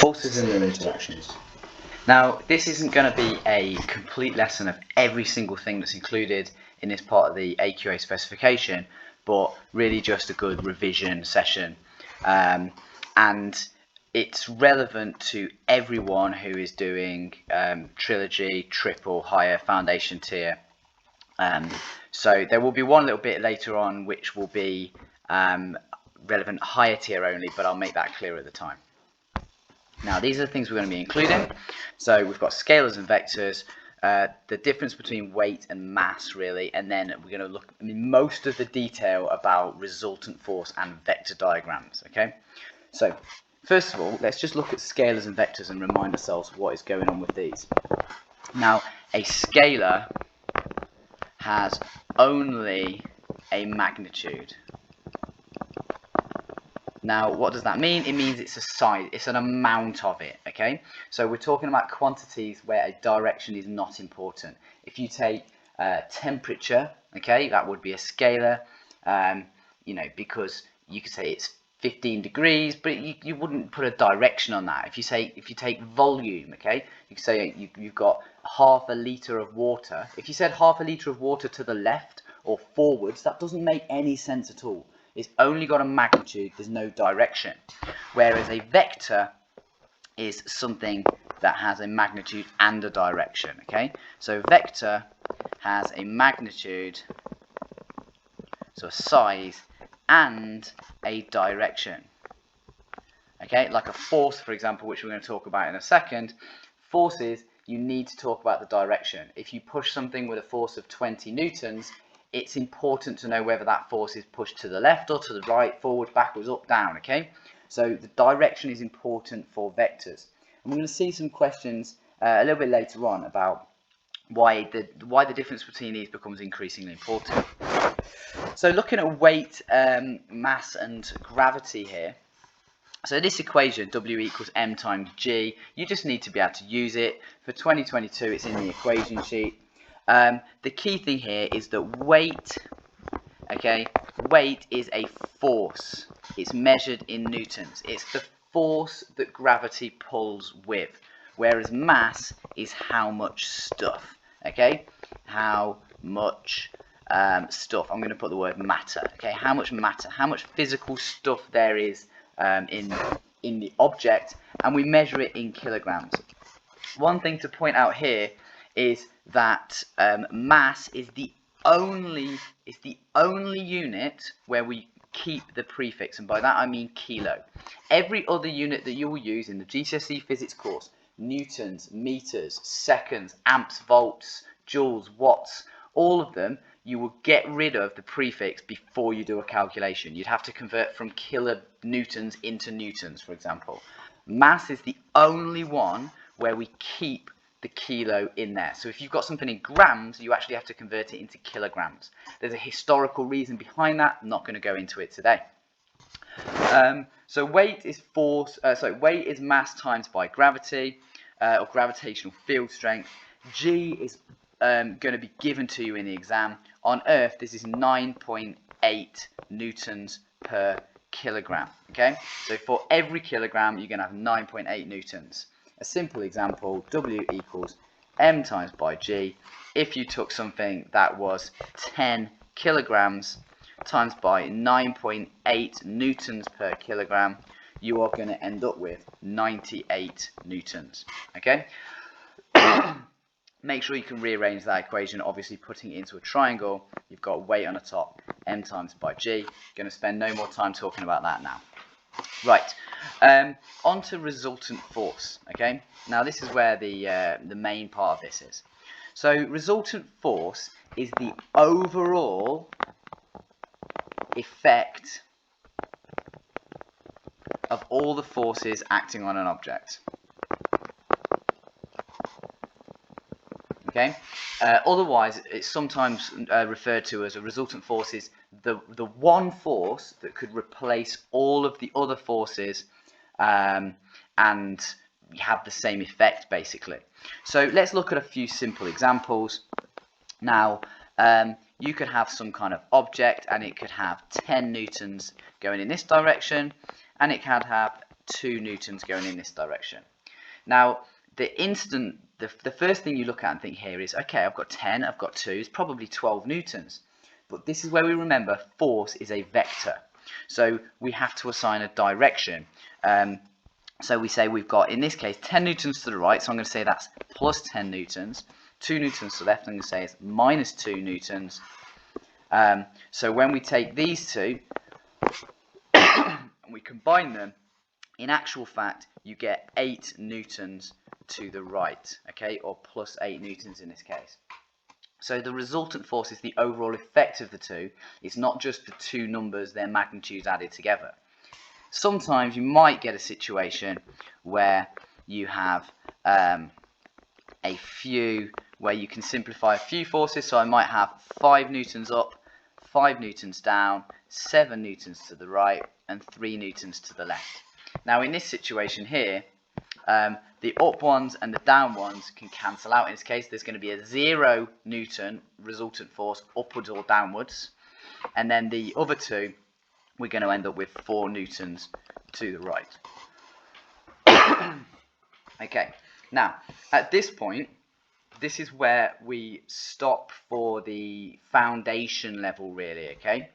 Forces and their interactions. Now, this isn't going to be a complete lesson of every single thing that's included in this part of the AQA specification, but really just a good revision session. And it's relevant to everyone who is doing trilogy, triple, higher, foundation tier. So there will be one little bit later on which will be relevant higher tier only, but I'll make that clear at the time. Now, these are the things we're going to be including. So we've got scalars and vectors, the difference between weight and mass, really, and then we're going to look in most of the detail about resultant force and vector diagrams. Okay, so first of all, let's just look at scalars and vectors and remind ourselves what is going on with these. Now, a scalar has only a magnitude. Now, what does that mean? It means it's a size, it's an amount of it, okay? So we're talking about quantities where a direction is not important. If you take temperature, okay, that would be a scalar, you know, because you could say it's 15 degrees, but you wouldn't put a direction on that. If you take volume, okay, you could say you've got half a litre of water. If you said half a litre of water to the left or forwards, that doesn't make any sense at all. It's only got a magnitude, there's no direction. Whereas a vector is something that has a magnitude and a direction, okay? So vector has a magnitude, so a size, and a direction. Okay, like a force, for example, which we're going to talk about in a second. Forces, you need to talk about the direction. If you push something with a force of 20 newtons, it's important to know whether that force is pushed to the left or to the right, forward, backwards, up, down, okay? So the direction is important for vectors. And we're going to see some questions a little bit later on about why the difference between these becomes increasingly important. So looking at weight, mass and gravity here. So this equation, W equals m times g, you just need to be able to use it. For 2022, it's in the equation sheet. The key thing here is that weight, okay, weight is a force. It's measured in newtons. It's the force that gravity pulls with, whereas mass is how much stuff, okay, how much stuff. I'm going to put the word matter, okay, how much matter, how much physical stuff there is in the object, and we measure it in kilograms. One thing to point out here is that mass is the only unit where we keep the prefix, and by that I mean kilo. Every other unit that you will use in the GCSE physics course, newtons, meters, seconds, amps, volts, joules, watts, all of them, you will get rid of the prefix before you do a calculation. You'd have to convert from kilonewtons into newtons, for example. Mass is the only one where we keep the kilo in there. So if you've got something in grams, you actually have to convert it into kilograms. There's a historical reason behind that. I'm not going to go into it today. So weight is weight is mass times by gravity, or gravitational field strength. G is going to be given to you in the exam. On Earth, this is 9.8 newtons per kilogram. Okay, so for every kilogram, you're going to have 9.8 newtons. A simple example, W equals m times by g. If you took something that was 10 kilograms times by 9.8 newtons per kilogram, you are going to end up with 98 newtons. Okay. Make sure you can rearrange that equation, obviously putting it into a triangle. You've got weight on the top, m times by g. Going to spend no more time talking about that now. Right, on to resultant force. Okay, now this is where the main part of this is. So resultant force is the overall effect of all the forces acting on an object. Okay. Otherwise, it's sometimes referred to as a resultant force is the one force that could replace all of the other forces and have the same effect, basically. So let's look at a few simple examples. Now, you could have some kind of object, and it could have 10 newtons going in this direction, and it can have 2 newtons going in this direction. Now, the first thing you look at and think here is, okay, I've got 10, I've got 2, it's probably 12 newtons. But this is where we remember force is a vector. So we have to assign a direction. So we say we've got, in this case, 10 newtons to the right, so I'm going to say that's plus 10 newtons. 2 newtons to the left, I'm going to say it's minus 2 newtons. So when we take these two and we combine them, in actual fact, you get 8 newtons to the right, okay, or plus 8 newtons in this case. So the resultant force is the overall effect of the two. It's not just the two numbers, their magnitudes added together. Sometimes you might get a situation where you have a few, where you can simplify a few forces. So I might have 5 newtons up, 5 newtons down, 7 newtons to the right, and 3 newtons to the left. Now in this situation here, the up ones and the down ones can cancel out. In this case, there's going to be a 0 newton resultant force upwards or downwards, and then the other two, we're going to end up with 4 newtons to the right. Okay, now at this point, this is where we stop for the foundation level, really. Okay,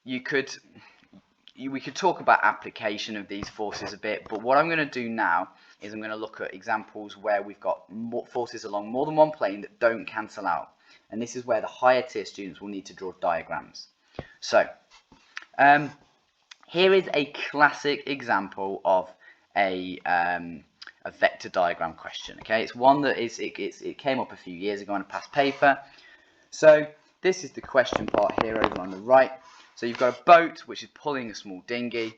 we could talk about application of these forces a bit, but what I'm going to do now is I'm going to look at examples where we've got forces along more than one plane that don't cancel out, and this is where the higher tier students will need to draw diagrams. So here is a classic example of a vector diagram question. Okay, it's one that it came up a few years ago in a past paper. So this is the question part here over on the right. So you've got a boat which is pulling a small dinghy.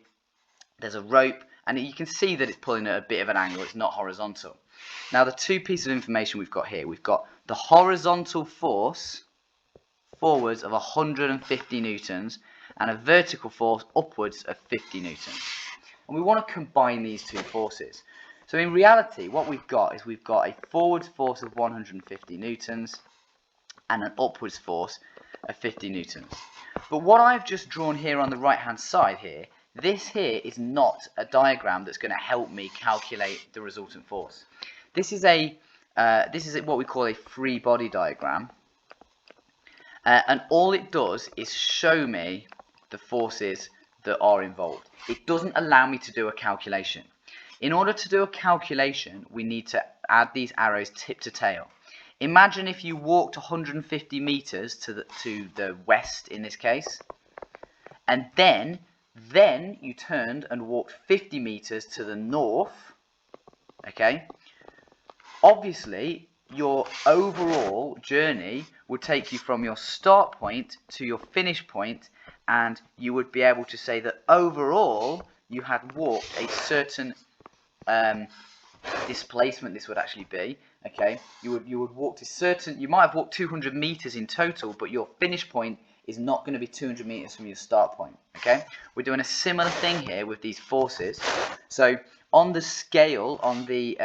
There's a rope, and you can see that it's pulling at a bit of an angle. It's not horizontal. Now the two pieces of information we've got here, we've got the horizontal force forwards of 150 newtons and a vertical force upwards of 50 newtons. And we want to combine these two forces. So in reality, what we've got is we've got a forwards force of 150 newtons and an upwards force of 50 newtons. But what I've just drawn here on the right hand side here, this here is not a diagram that's going to help me calculate the resultant force. This is what we call a free body diagram, and all it does is show me the forces that are involved. It doesn't allow me to do a calculation. In order to do a calculation, we need to add these arrows tip to tail. Imagine if you walked 150 meters to the west in this case, and then you turned and walked 50 meters to the north. Okay, obviously your overall journey would take you from your start point to your finish point, and you would be able to say that overall you had walked a certain displacement. This would actually be, okay, you would walk to certain, you might have walked 200 meters in total, but your finish point is not going to be 200 meters from your start point. Okay, we're doing a similar thing here with these forces. So on the scale, on the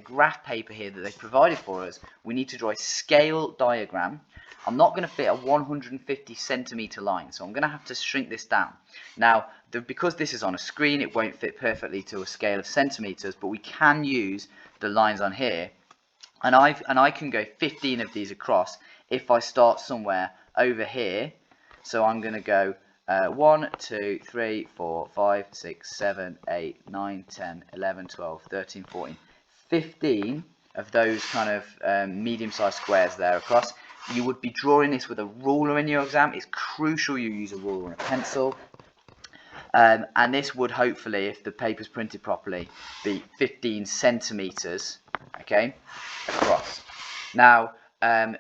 graph paper here that they provided for us, we need to draw a scale diagram. I'm not going to fit a 150 centimeter line, so I'm going to have to shrink this down. Now, because this is on a screen, it won't fit perfectly to a scale of centimeters, but we can use the lines on here, and I can go 15 of these across if I start somewhere over here. So I'm going to go 1, 2, 3, 4, 5, 6, 7, 8, 9, 10, 11, 12, 13, 14, 15 of those kind of medium-sized squares there across. You would be drawing this with a ruler in your exam. It's crucial you use a ruler and a pencil. And this would hopefully, if the paper's printed properly, be 15 centimeters, okay, across. Now, to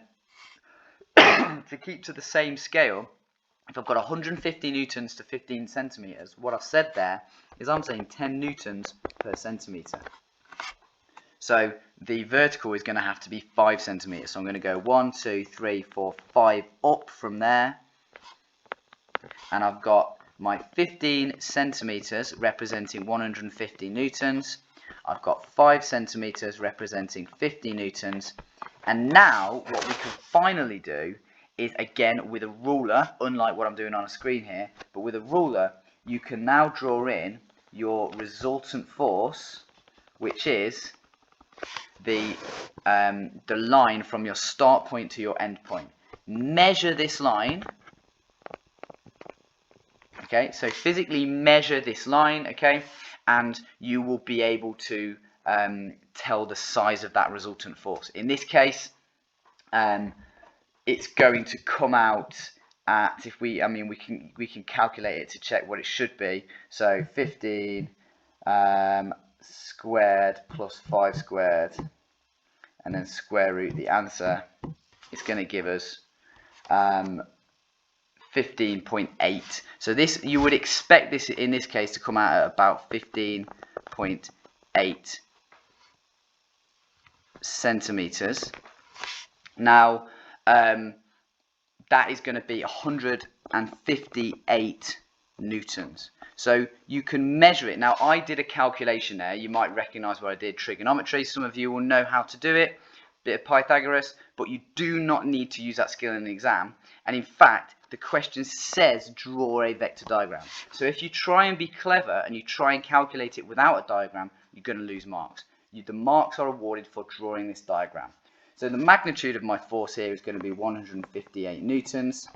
keep to the same scale, if I've got 150 newtons to 15 centimeters, what I've said there is I'm saying 10 newtons per centimeter. So the vertical is going to have to be 5 centimeters. So I'm going to go 1, 2, 3, 4, 5 up from there. And I've got my 15 centimeters representing 150 newtons. I've got 5 centimeters representing 50 newtons. And now what we can finally do is, again with a ruler, unlike what I'm doing on a screen here, but with a ruler you can now draw in your resultant force, which is the line from your start point to your end point. Measure this line. Okay, so physically measure this line, okay, and you will be able to tell the size of that resultant force. In this case, it's going to come out at, if we can calculate it to check what it should be. So 15 squared plus 5 squared, and then square root the answer. It's going to give us 15.8. So this, you would expect this in this case to come out at about 15.8 centimeters. Now that is going to be 158 newtons. So you can measure it. Now I did a calculation there. You might recognize what I did, trigonometry. Some of you will know how to do it, bit of Pythagoras, but you do not need to use that skill in the exam. And in fact, the question says draw a vector diagram. So if you try and be clever and you try and calculate it without a diagram, you're going to lose marks. The marks are awarded for drawing this diagram. So the magnitude of my force here is going to be 158 newtons.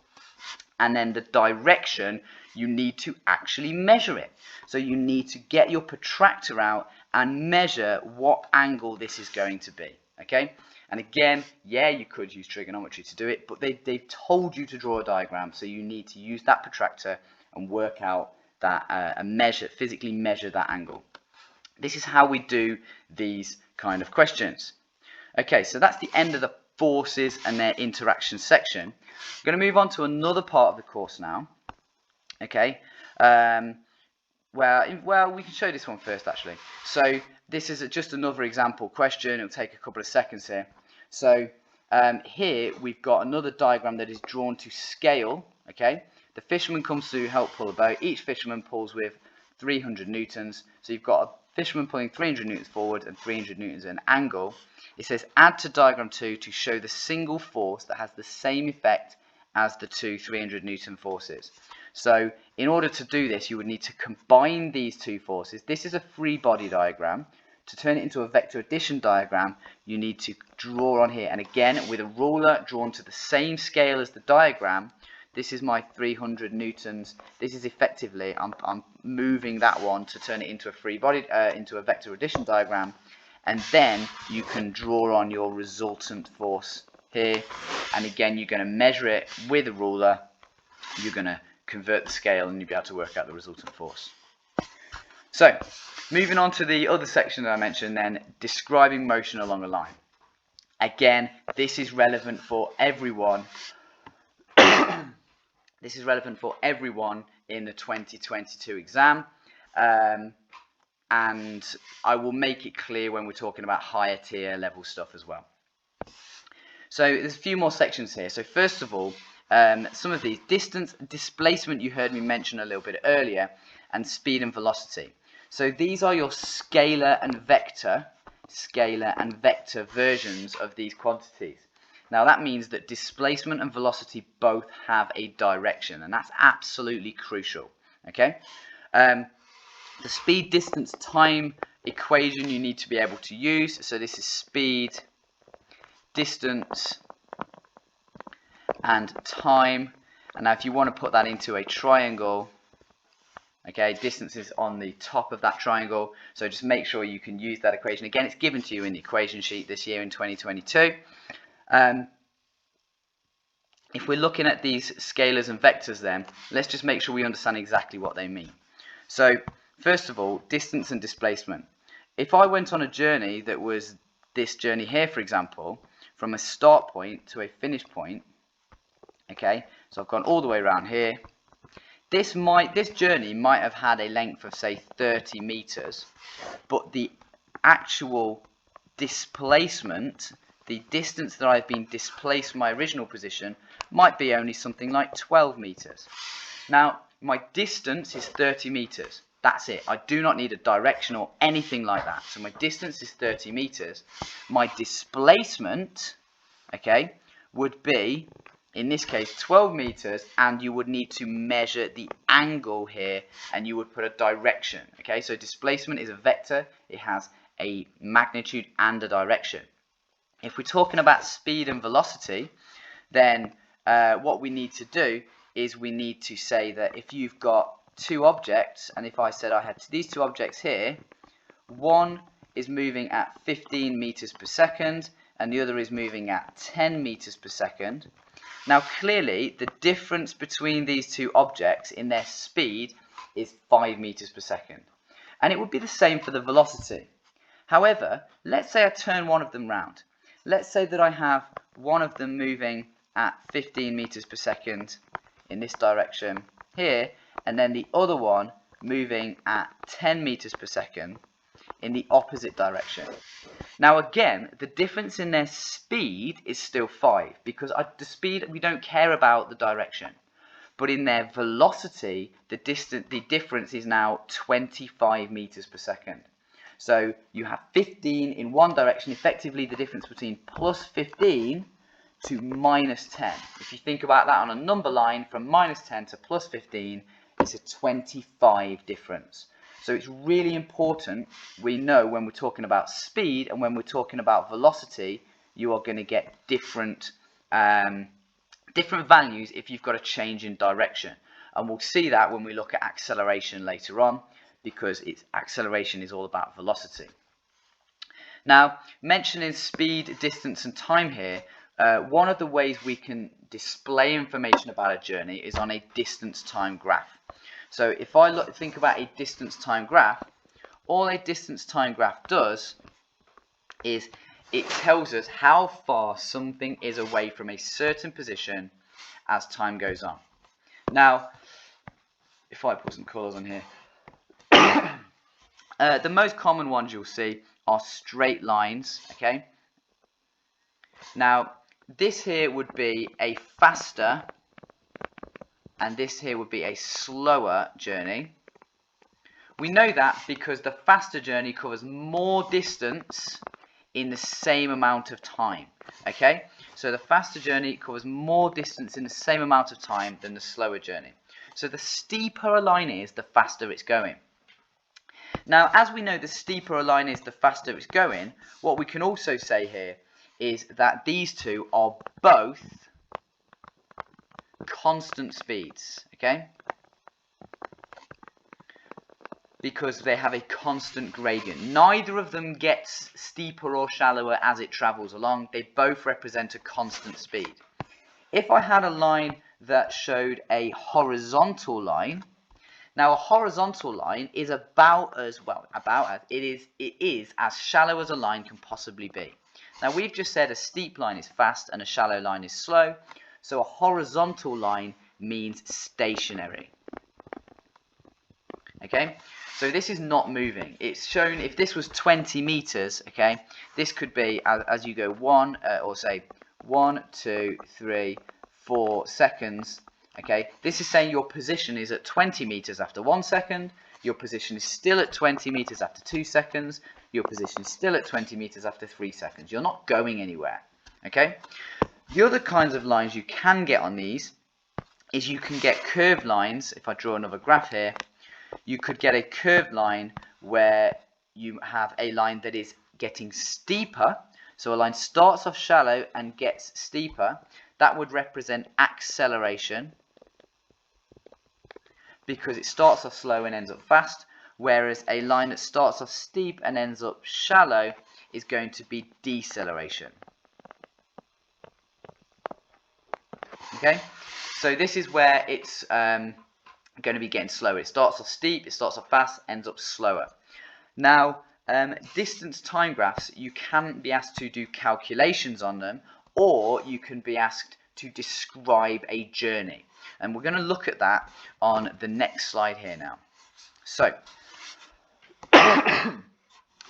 And then the direction, you need to actually measure it. So you need to get your protractor out and measure what angle this is going to be. Okay? And again, yeah, you could use trigonometry to do it, but they've told you to draw a diagram, so you need to use that protractor and work out that physically measure that angle. This is how we do these kind of questions. Okay, so that's the end of the forces and their interaction section. I'm going to move on to another part of the course now. Okay, well, we can show this one first actually. So this is just another example question. It'll take a couple of seconds here. So here we've got another diagram that is drawn to scale. Okay, the fisherman comes to help pull a boat. Each fisherman pulls with 300 newtons. So you've got a fisherman pulling 300 newtons forward and 300 newtons an angle. It says add to diagram 2 to show the single force that has the same effect as the two 300 newton forces. So in order to do this, you would need to combine these two forces. This is a free body diagram. To turn it into a vector addition diagram, you need to draw on here, and again with a ruler drawn to the same scale as the diagram. This is my 300 newtons. This is effectively, I'm moving that one to turn it into a free body, into a vector addition diagram, and then you can draw on your resultant force here, and again you're going to measure it with a ruler. You're going to convert the scale, and you'll be able to work out the resultant force. So, moving on to the other section that I mentioned then, describing motion along a line. Again, this is relevant for everyone. This is relevant for everyone in the 2022 exam. And I will make it clear when we're talking about higher tier level stuff as well. So there's a few more sections here. So first of all, some of these: distance, displacement, you heard me mention a little bit earlier, and speed and velocity. So these are your scalar and vector versions of these quantities. Now that means that displacement and velocity both have a direction, and that's absolutely crucial. Okay, the speed, distance, time equation you need to be able to use. So this is speed, distance, and time. And now if you want to put that into a triangle, okay, distance is on the top of that triangle, so just make sure you can use that equation. Again, it's given to you in the equation sheet this year in 2022. If we're looking at these scalars and vectors, then let's just make sure we understand exactly what they mean. So first of all, distance and displacement. If I went on a journey that was this journey here, for example, from a start point to a finish point, okay, so I've gone all the way around here. This journey might have had a length of say 30 meters, but the actual displacement, the distance that I've been displaced from my original position, might be only something like 12 meters. Now my distance is 30 meters. That's it. I do not need a direction or anything like that. So my distance is 30 meters. My displacement, okay, would be in this case 12 meters, and you would need to measure the angle here, and you would put a direction. Okay, so displacement is a vector, it has a magnitude and a direction. If we're talking about speed and velocity, then what we need to do is we need to say that if you've got two objects, and if I said I had these two objects here, one is moving at 15 meters per second and the other is moving at 10 meters per second. Now clearly the difference between these two objects in their speed is 5 meters per second, and it would be the same for the velocity. However, let's say I turn one of them round. Let's say that I have one of them moving at 15 meters per second in this direction here, and then the other one moving at 10 meters per second in the opposite direction. Now again, the difference in their speed is still 5, because the speed, we don't care about the direction. But in their velocity, the difference is now 25 meters per second. So you have 15 in one direction, effectively the difference between plus 15 to minus 10. If you think about that on a number line, from minus 10 to plus 15, it's a 25 difference. So it's really important we know when we're talking about speed and when we're talking about velocity, you are going to get different values if you've got a change in direction. And we'll see that when we look at acceleration later on, because acceleration is all about velocity. Now, mentioning speed, distance and time here, one of the ways we can display information about a journey is on a distance time graph. So if I think about a distance time graph, all a distance time graph does is it tells us how far something is away from a certain position as time goes on. Now, if I put some colours on here, the most common ones you'll see are straight lines, okay? Now, this here would be a faster, and this here would be a slower journey. We know that because the faster journey covers more distance in the same amount of time, okay? So the faster journey covers more distance in the same amount of time than the slower journey. So the steeper a line is, the faster it's going. Now, as we know, the steeper a line is, the faster it's going, what we can also say here is that these two are both constant speeds, okay? Because they have a constant gradient. Neither of them gets steeper or shallower as it travels along. They both represent a constant speed. If I had a line that showed a horizontal line, now a horizontal line is it is as shallow as a line can possibly be. Now we've just said a steep line is fast and a shallow line is slow. So a horizontal line means stationary. Okay, so this is not moving. It's shown if this was 20 meters, okay, this could be as you go 1 or say 1, 2, 3, 4 seconds. Okay, this is saying your position is at 20 meters after 1 second, your position is still at 20 meters after 2 seconds, your position is still at 20 meters after 3 seconds. You're not going anywhere. Okay. The other kinds of lines you can get on these is you can get curved lines. If I draw another graph here, you could get a curved line where you have a line that is getting steeper. So a line starts off shallow and gets steeper. That would represent acceleration because it starts off slow and ends up fast, whereas a line that starts off steep and ends up shallow is going to be deceleration. Okay, so this is where it's going to be getting slower. It starts off steep, it starts off fast, ends up slower. Now, distance time graphs, you can be asked to do calculations on them, or you can be asked to describe a journey. And we're going to look at that on the next slide here now. So,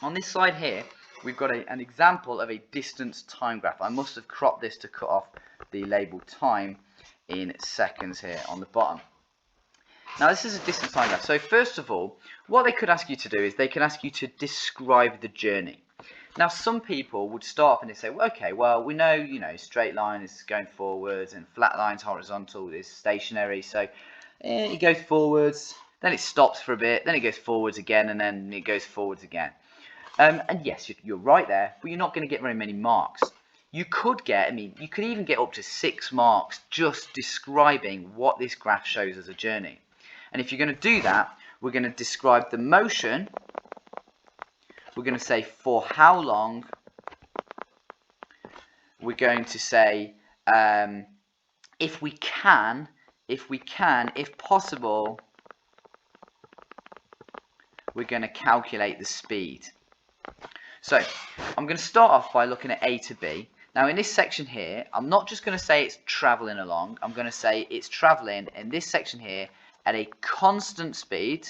on this slide here, we've got an example of a distance time graph. I must have cropped this to cut off the label time in seconds here on the bottom. Now this is a distance time graph. So first of all, what they could ask you to do is they can ask you to describe the journey. Now, some people would start off and they say, well, okay, well, we know, straight line is going forwards and flat lines, horizontal is stationary. So it goes forwards, then it stops for a bit, then it goes forwards again, and then it goes forwards again. And yes, you're right there, but you're not going to get very many marks. You could even get up to 6 marks just describing what this graph shows as a journey. And if you're going to do that, we're going to describe the motion. We're going to say for how long. We're going to say if we can, if possible, we're going to calculate the speed. So I'm going to start off by looking at A to B. Now in this section here, I'm not just going to say it's traveling along. I'm going to say it's traveling in this section here at a constant speed.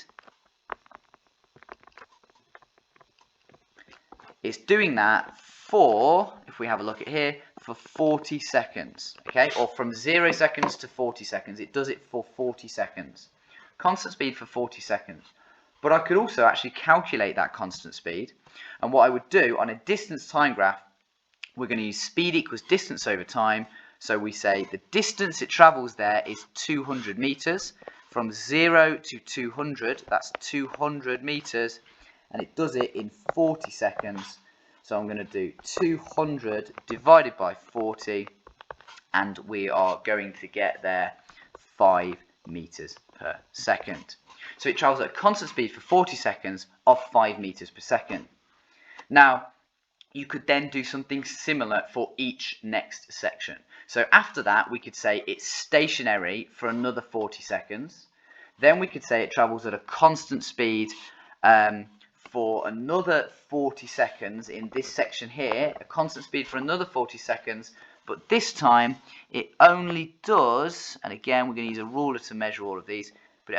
It's doing that for, if we have a look at here, for 40 seconds, okay? Or from 0 seconds to 40 seconds. It does it for 40 seconds. Constant speed for 40 seconds. But I could also actually calculate that constant speed. And what I would do on a distance time graph, we're going to use speed equals distance over time. So we say the distance it travels there is 200 meters. From 0 to 200, that's 200 meters. And it does it in 40 seconds. So I'm going to do 200 divided by 40, and we are going to get there 5 meters per second. So it travels at a constant speed for 40 seconds of 5 meters per second. Now, you could then do something similar for each next section. So after that, we could say it's stationary for another 40 seconds. Then we could say it travels at a constant speed for another 40 seconds in this section here, a constant speed for another 40 seconds, but this time it only does, and again we're going to use a ruler to measure all of these, but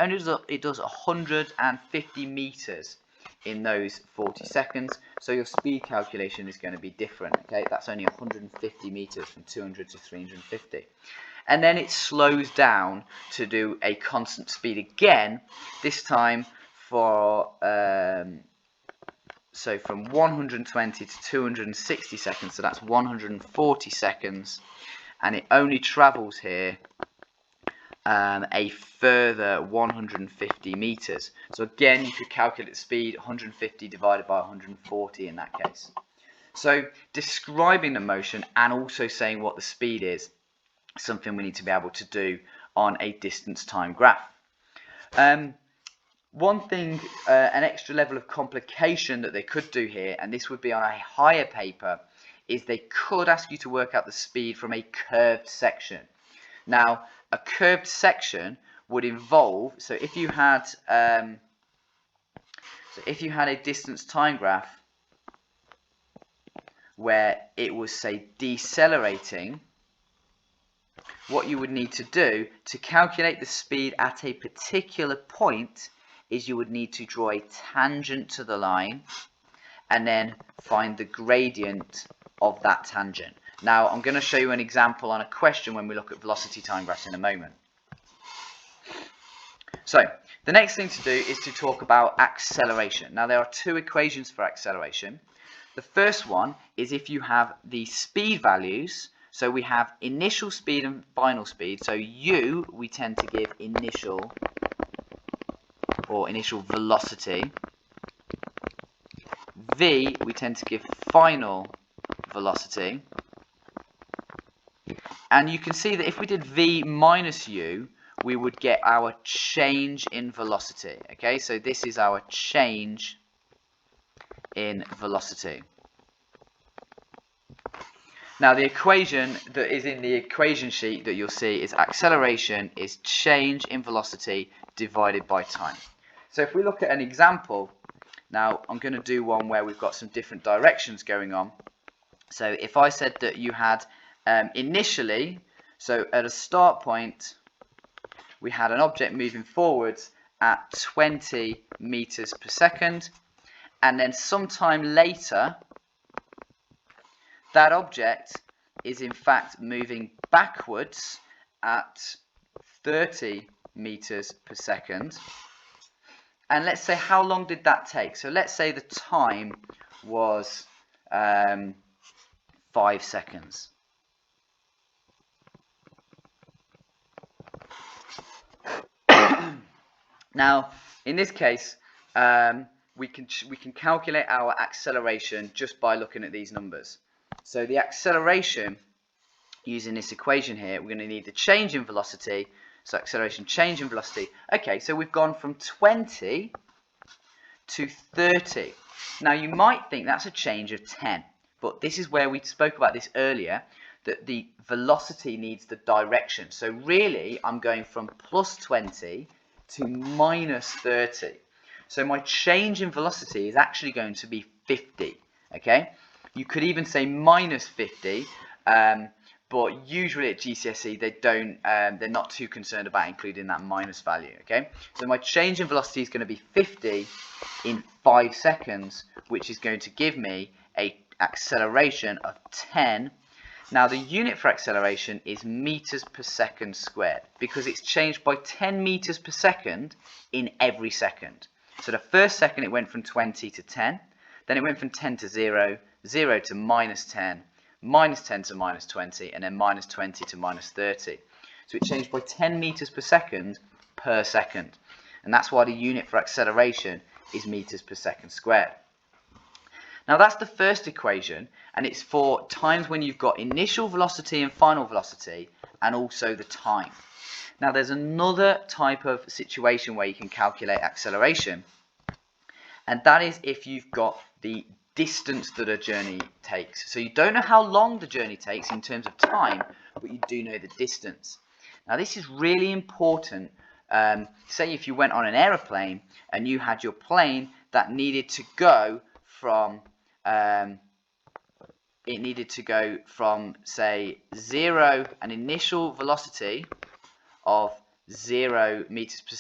it does 150 meters in those 40 seconds, so your speed calculation is going to be different, okay? That's only 150 meters from 200 to 350. And then it slows down to do a constant speed again, this time for so from 120 to 260 seconds, so that's 140 seconds, and it only travels here a further 150 meters. So again, you could calculate the speed, 150 divided by 140 in that case. So describing the motion and also saying what the speed is something we need to be able to do on a distance time graph. One thing, an extra level of complication that they could do here, and this would be on a higher paper, is they could ask you to work out the speed from a curved section. Now, a curved section would involve, so if you had a distance time graph where it was, say, decelerating, what you would need to do to calculate the speed at a particular point is you would need to draw a tangent to the line and then find the gradient of that tangent. Now I'm going to show you an example on a question when we look at velocity time graphs in a moment. So the next thing to do is to talk about acceleration. Now there are two equations for acceleration. The first one is if you have the speed values, so we have initial speed and final speed. So U we tend to give initial or initial velocity. V we tend to give final velocity. And you can see that if we did V minus U, we would get our change in velocity. Okay, so this is our change in velocity. Now the equation that is in the equation sheet that you'll see is acceleration is change in velocity divided by time. So if we look at an example, now I'm going to do one where we've got some different directions going on. So if I said that you had initially, so at a start point, we had an object moving forwards at 20 meters per second, and then sometime later, that object is in fact moving backwards at 30 meters per second. And let's say, how long did that take? So let's say the time was 5 seconds. Now, in this case, we can calculate our acceleration just by looking at these numbers. So the acceleration, using this equation here, we're going to need the change in velocity. So acceleration, change in velocity. Okay, so we've gone from 20 to 30. Now you might think that's a change of 10, but this is where we spoke about this earlier, that the velocity needs the direction. So really, I'm going from plus 20 to minus 30. So my change in velocity is actually going to be 50. Okay, you could even say minus 50. But usually at GCSE they're not too concerned about including that minus value. Okay, so my change in velocity is going to be 50 in 5 seconds, which is going to give me a acceleration of 10. Now the unit for acceleration is meters per second squared, because it's changed by 10 meters per second in every second. So the first second it went from 20 to 10, then it went from 10 to 0, 0 to minus 10, minus 10 to minus 20, and then minus 20 to minus 30. So it changed by 10 meters per second, and that's why the unit for acceleration is meters per second squared. Now that's the first equation, and it's for times when you've got initial velocity and final velocity, and also the time. Now there's another type of situation where you can calculate acceleration, and that is if you've got the distance that a journey takes. So you don't know how long the journey takes in terms of time, but you do know the distance. Now this is really important. Say if you went on an aeroplane and you had your plane that needed to go from say 0, an initial velocity of 0 meters per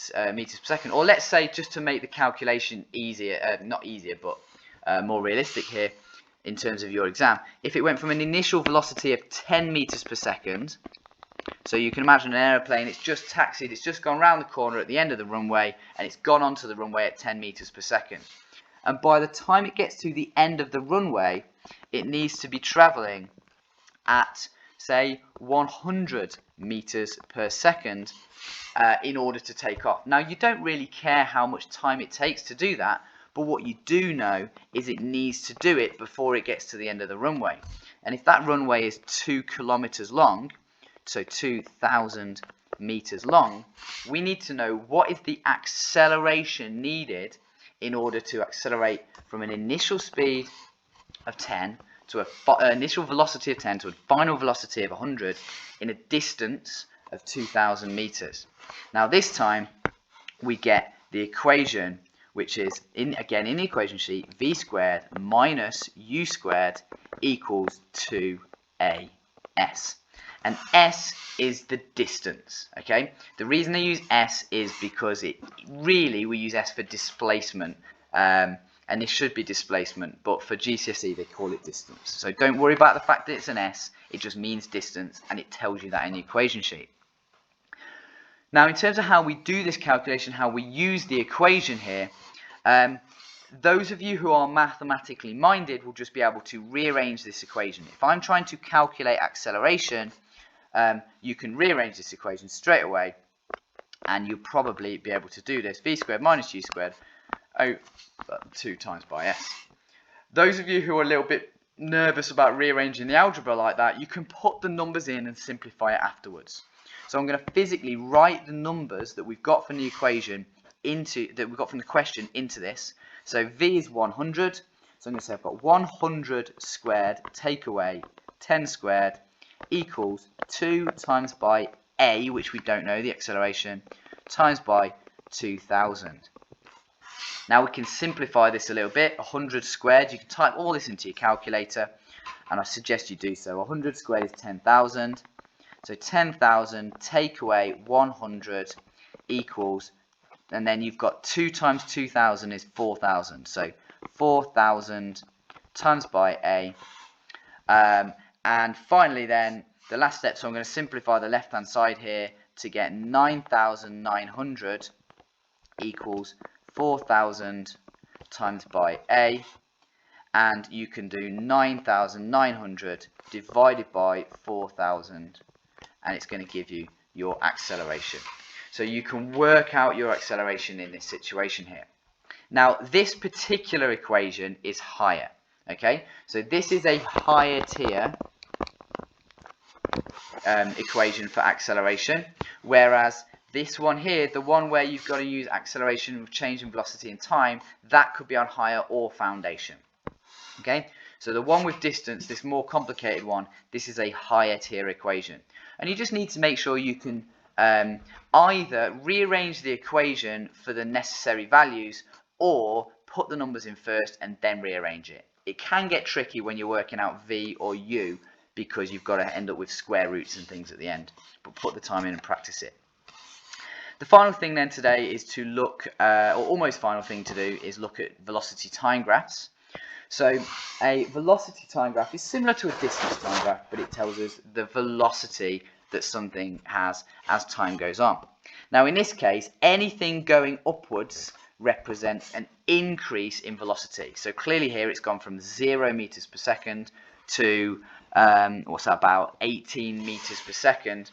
second, or let's say, just to make the calculation easier, not easier but more realistic here in terms of your exam, if it went from an initial velocity of 10 meters per second, so you can imagine an aeroplane, it's just taxied, it's just gone round the corner at the end of the runway, and it's gone onto the runway at 10 meters per second. And by the time it gets to the end of the runway, it needs to be traveling at, say, 100 meters per second in order to take off. Now, you don't really care how much time it takes to do that, but what you do know is it needs to do it before it gets to the end of the runway. And if that runway is 2 kilometers long, so 2,000 meters long, we need to know what is the acceleration needed in order to accelerate from an initial speed of 10 to an initial velocity of 10 to a final velocity of 100 in a distance of 2,000 meters. Now this time we get the equation, which is again in the equation sheet, v squared minus u squared equals 2as. And s is the distance. Okay, the reason they use s is because we use s for displacement, and this should be displacement, but for GCSE they call it distance. So don't worry about the fact that it's an s, it just means distance, and it tells you that in the equation sheet. Now in terms of how we do this calculation, how we use the equation here, those of you who are mathematically minded will just be able to rearrange this equation. If I'm trying to calculate acceleration, you can rearrange this equation straight away, and you'll probably be able to do this. V squared minus u squared over 2 times by s. Those of you who are a little bit nervous about rearranging the algebra like that, you can put the numbers in and simplify it afterwards. So I'm going to physically write the numbers that we've got from the equation from the question into this. So v is 100, so I'm going to say I've got 100 squared take away 10 squared equals 2 times by a, which we don't know, the acceleration, times by 2,000. Now we can simplify this a little bit. 100 squared, you can type all this into your calculator, and I suggest you do so. 100 squared is 10,000. So 10,000 take away 100 equals, and then you've got 2 times 2,000 is 4,000. So 4,000 times by a. And finally then, the last step, so I'm going to simplify the left-hand side here to get 9,900 equals 4,000 times by a. and you can do 9,900 divided by 4,000, and it's going to give you your acceleration. So you can work out your acceleration in this situation here. Now, this particular equation is higher, okay? So this is a higher tier equation for acceleration, whereas this one here, the one where you've got to use acceleration with change in velocity and time, that could be on higher or foundation. Okay, so the one with distance, this more complicated one, this is a higher tier equation. And you just need to make sure you can either rearrange the equation for the necessary values or put the numbers in first and then rearrange it. It can get tricky when you're working out V or U because you've got to end up with square roots and things at the end, but put the time in and practice it. The final thing then today is to look, or almost final thing to do, is look at velocity time graphs. So a velocity time graph is similar to a distance time graph, but it tells us the velocity that something has as time goes on. Now in this case, anything going upwards represents an increase in velocity. So clearly here it's gone from 0 meters per second to what's that, about 18 meters per second.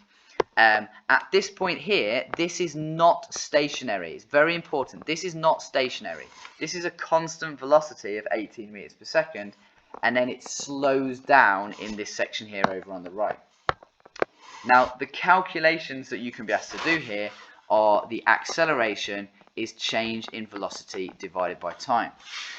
At this point here, this is not stationary. It's very important. This is not stationary. This is a constant velocity of 18 meters per second, and then it slows down in this section here over on the right. Now, the calculations that you can be asked to do here are the acceleration is change in velocity divided by time.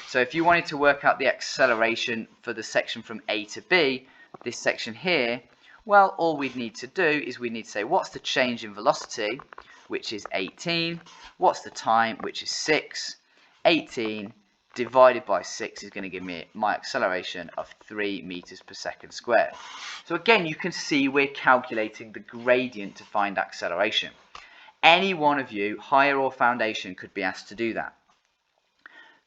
So if you wanted to work out the acceleration for the section from A to B, this section here, well, all we'd need to do is we need to say what's the change in velocity, which is 18, what's the time, which is 6, 18 divided by 6 is going to give me my acceleration of 3 meters per second squared. So again, you can see we're calculating the gradient to find acceleration. Any one of you, higher or foundation, could be asked to do that.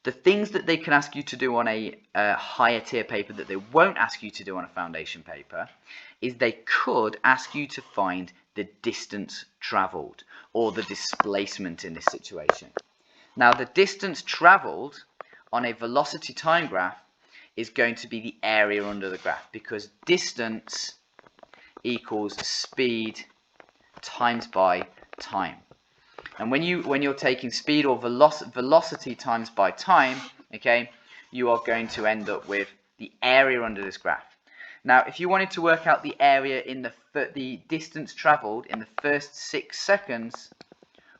The things that they can ask you to do on a higher tier paper that they won't ask you to do on a foundation paper is they could ask you to find the distance travelled or the displacement in this situation. Now the distance travelled on a velocity time graph is going to be the area under the graph, because distance equals speed times by time. And when you're taking speed or velocity times by time, okay, you are going to end up with the area under this graph. Now, if you wanted to work out the area in the distance travelled in the first 6 seconds,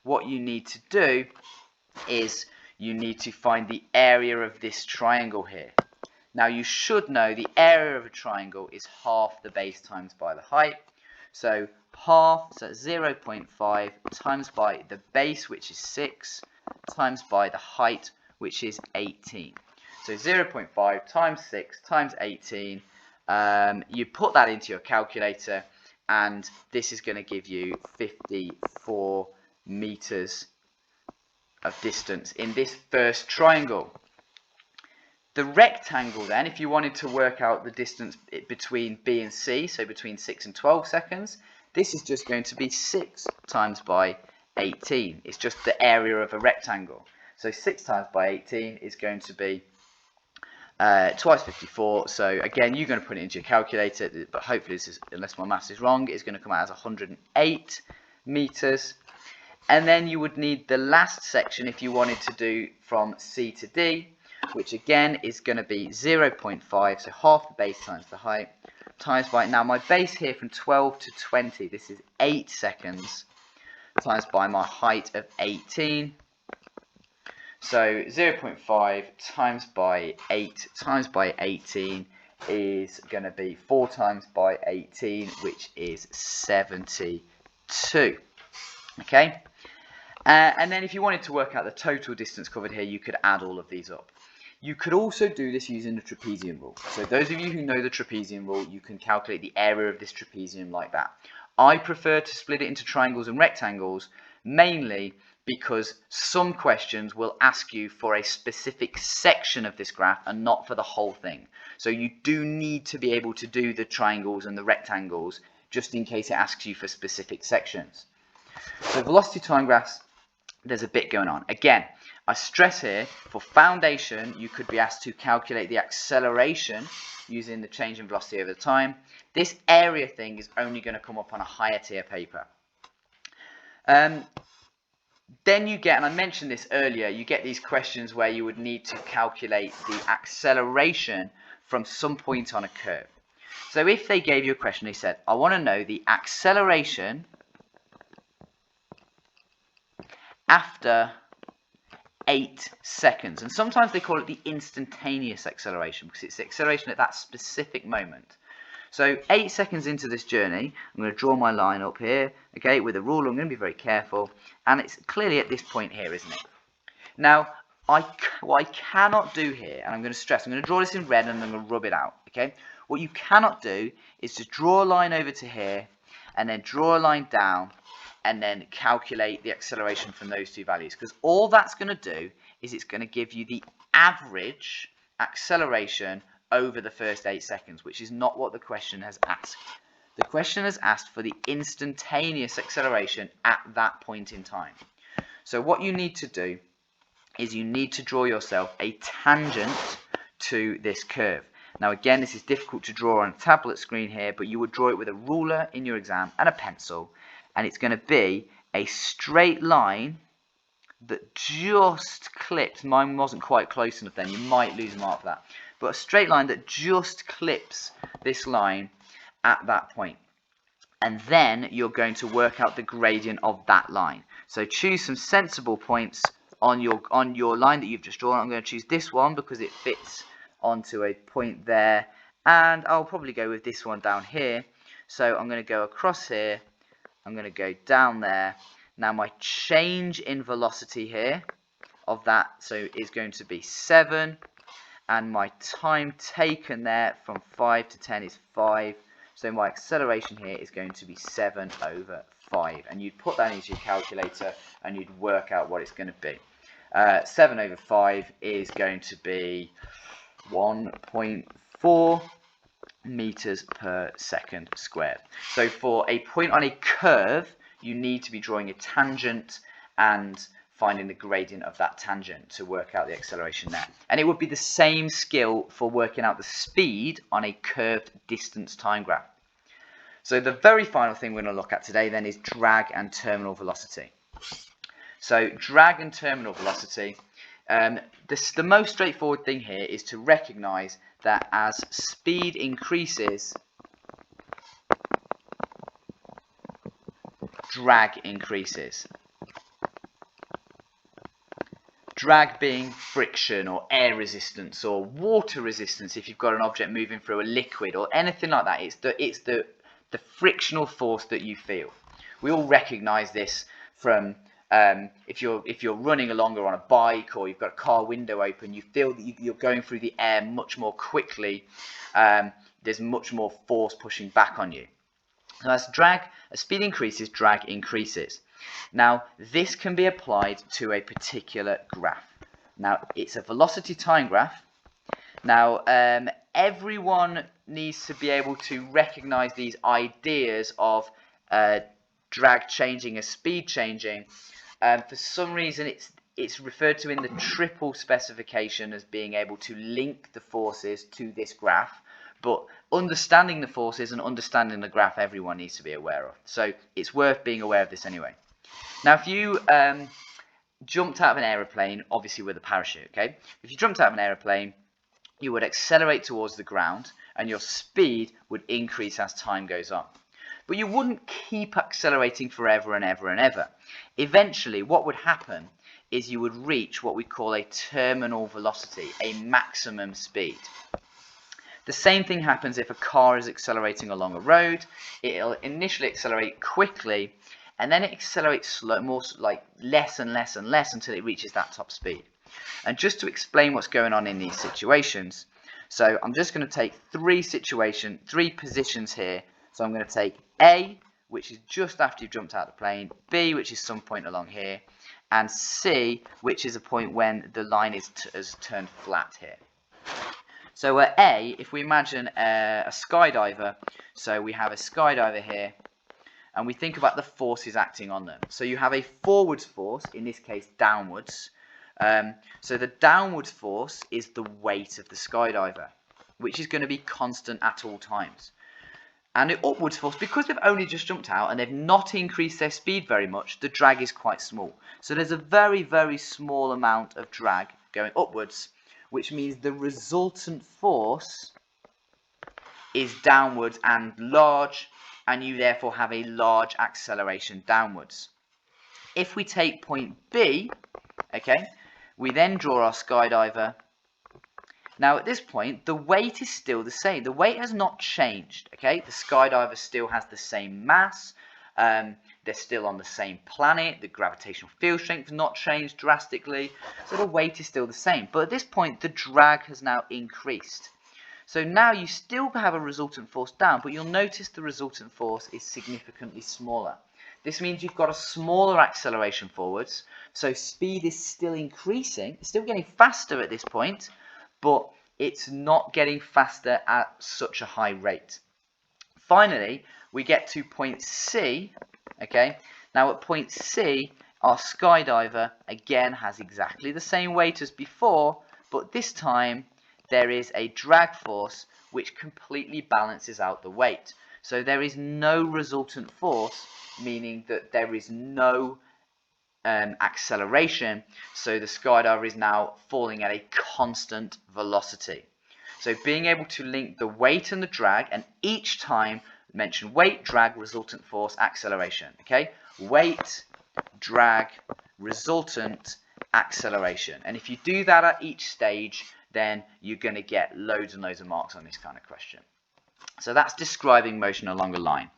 what you need to do is you need to find the area of this triangle here. Now, you should know the area of a triangle is half the base times by the height. So half, so 0.5 times by the base, which is 6, times by the height, which is 18. So 0.5 times 6 times 18, you put that into your calculator, and this is going to give you 54 meters of distance in this first triangle. The rectangle then, if you wanted to work out the distance between B and C, so between 6 and 12 seconds, this is just going to be 6 times by 18. It's just the area of a rectangle. So 6 times by 18 is going to be twice 54. So again, you're going to put it into your calculator, but hopefully this is, unless my maths is wrong, it's going to come out as 108 meters. And then you would need the last section if you wanted to do from C to D, which again is going to be 0.5, so half the base times the height, times by, now my base here from 12 to 20, this is 8 seconds, times by my height of 18. So 0.5 times by 8 times by 18 is going to be 4 times by 18, which is 72. Okay? And then if you wanted to work out the total distance covered here, you could add all of these up. You could also do this using the trapezium rule. So those of you who know the trapezium rule, you can calculate the area of this trapezium like that. I prefer to split it into triangles and rectangles, mainly because some questions will ask you for a specific section of this graph and not for the whole thing. So you do need to be able to do the triangles and the rectangles just in case it asks you for specific sections. So velocity time graphs, there's a bit going on. Again, I stress here, for foundation, you could be asked to calculate the acceleration using the change in velocity over time. This area thing is only going to come up on a higher tier paper. Then you get, and I mentioned this earlier, you get these questions where you would need to calculate the acceleration from some point on a curve. So if they gave you a question, they said, I want to know the acceleration after 8 seconds. And sometimes they call it the instantaneous acceleration because it's the acceleration at that specific moment. So 8 seconds into this journey, I'm going to draw my line up here, okay, with a ruler. I'm going to be very careful, and it's clearly at this point here, isn't it? Now, what I cannot do here, and I'm going to stress, I'm going to draw this in red and I'm going to rub it out, okay? What you cannot do is to draw a line over to here, and then draw a line down, and then calculate the acceleration from those two values, because all that's going to do is it's going to give you the average acceleration over the first 8 seconds, which is not what the question has asked. The question has asked for the instantaneous acceleration at that point in time. So what you need to do is you need to draw yourself a tangent to this curve. Now again, this is difficult to draw on a tablet screen here, but you would draw it with a ruler in your exam and a pencil, and it's going to be a straight line that just clips. Mine wasn't quite close enough then, you might lose a mark for that. But a straight line that just clips this line at that point. And then you're going to work out the gradient of that line. So choose some sensible points on your line that you've just drawn. I'm going to choose this one because it fits onto a point there. And I'll probably go with this one down here. So I'm going to go across here. I'm going to go down there. Now my change in velocity here of that is going to be 7. And my time taken there from 5 to 10 is 5. So my acceleration here is going to be 7 over 5. And you'd put that into your calculator and you'd work out what it's going to be. 7 over 5 is going to be 1.4 meters per second squared. So for a point on a curve, you need to be drawing a tangent and finding the gradient of that tangent to work out the acceleration there. And it would be the same skill for working out the speed on a curved distance time graph. So the very final thing we're going to look at today then is drag and terminal velocity. So drag and terminal velocity, the most straightforward thing here is to recognize that as speed increases, drag increases. Drag being friction or air resistance or water resistance if you've got an object moving through a liquid or anything like that. It's the frictional force that you feel. We all recognize this from if you're running along or on a bike or you've got a car window open, you feel that you're going through the air much more quickly. There's much more force pushing back on you. So as speed increases, drag increases. Now, this can be applied to a particular graph. Now, it's a velocity time graph. Now, everyone needs to be able to recognize these ideas of drag changing as speed changing. For some reason, it's referred to in the triple specification as being able to link the forces to this graph. But understanding the forces and understanding the graph, everyone needs to be aware of. So it's worth being aware of this anyway. Now, if you jumped out of an aeroplane, obviously with a parachute, okay? If you jumped out of an aeroplane, you would accelerate towards the ground, and your speed would increase as time goes on. But you wouldn't keep accelerating forever and ever and ever. Eventually, what would happen is you would reach what we call a terminal velocity, a maximum speed. The same thing happens if a car is accelerating along a road. It'll initially accelerate quickly, and then it accelerates slow, less and less and less until it reaches that top speed. And just to explain what's going on in these situations, so I'm just going to take three positions here. So I'm going to take A, which is just after you've jumped out of the plane, B, which is some point along here, and C, which is a point when the line has turned flat here. So A, if we imagine a skydiver, so we have a skydiver here, and we think about the forces acting on them. So you have a forwards force, in this case downwards. So the downwards force is the weight of the skydiver, which is going to be constant at all times. And the upwards force, because they've only just jumped out and they've not increased their speed very much, the drag is quite small. So there's a very, very small amount of drag going upwards, which means the resultant force is downwards and large, and you therefore have a large acceleration downwards. If we take point B, okay, we then draw our skydiver. Now at this point, the weight is still the same. The weight has not changed, okay? The skydiver still has the same mass. They're still on the same planet. The gravitational field strength has not changed drastically. So the weight is still the same. But at this point, the drag has now increased. So now you still have a resultant force down, but you'll notice the resultant force is significantly smaller. This means you've got a smaller acceleration forwards. So speed is still increasing. It's still getting faster at this point, but it's not getting faster at such a high rate. Finally, we get to point C, okay? Now at point C, our skydiver again has exactly the same weight as before, but this time there is a drag force which completely balances out the weight. So there is no resultant force, meaning that there is no acceleration, so the skydiver is now falling at a constant velocity. So being able to link the weight and the drag, and each time mention weight, drag, resultant force, acceleration. Okay, weight, drag, resultant, acceleration. And if you do that at each stage, then you're going to get loads and loads of marks on this kind of question. So that's describing motion along a line.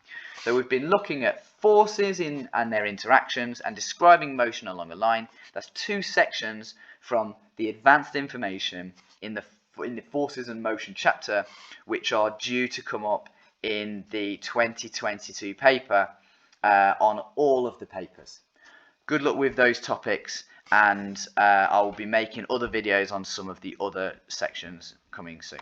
So we've been looking at forces and their interactions and describing motion along a line. That's two sections from the advanced information in the forces and motion chapter, which are due to come up in the 2022 paper on all of the papers. Good luck with those topics, and I will be making other videos on some of the other sections coming soon.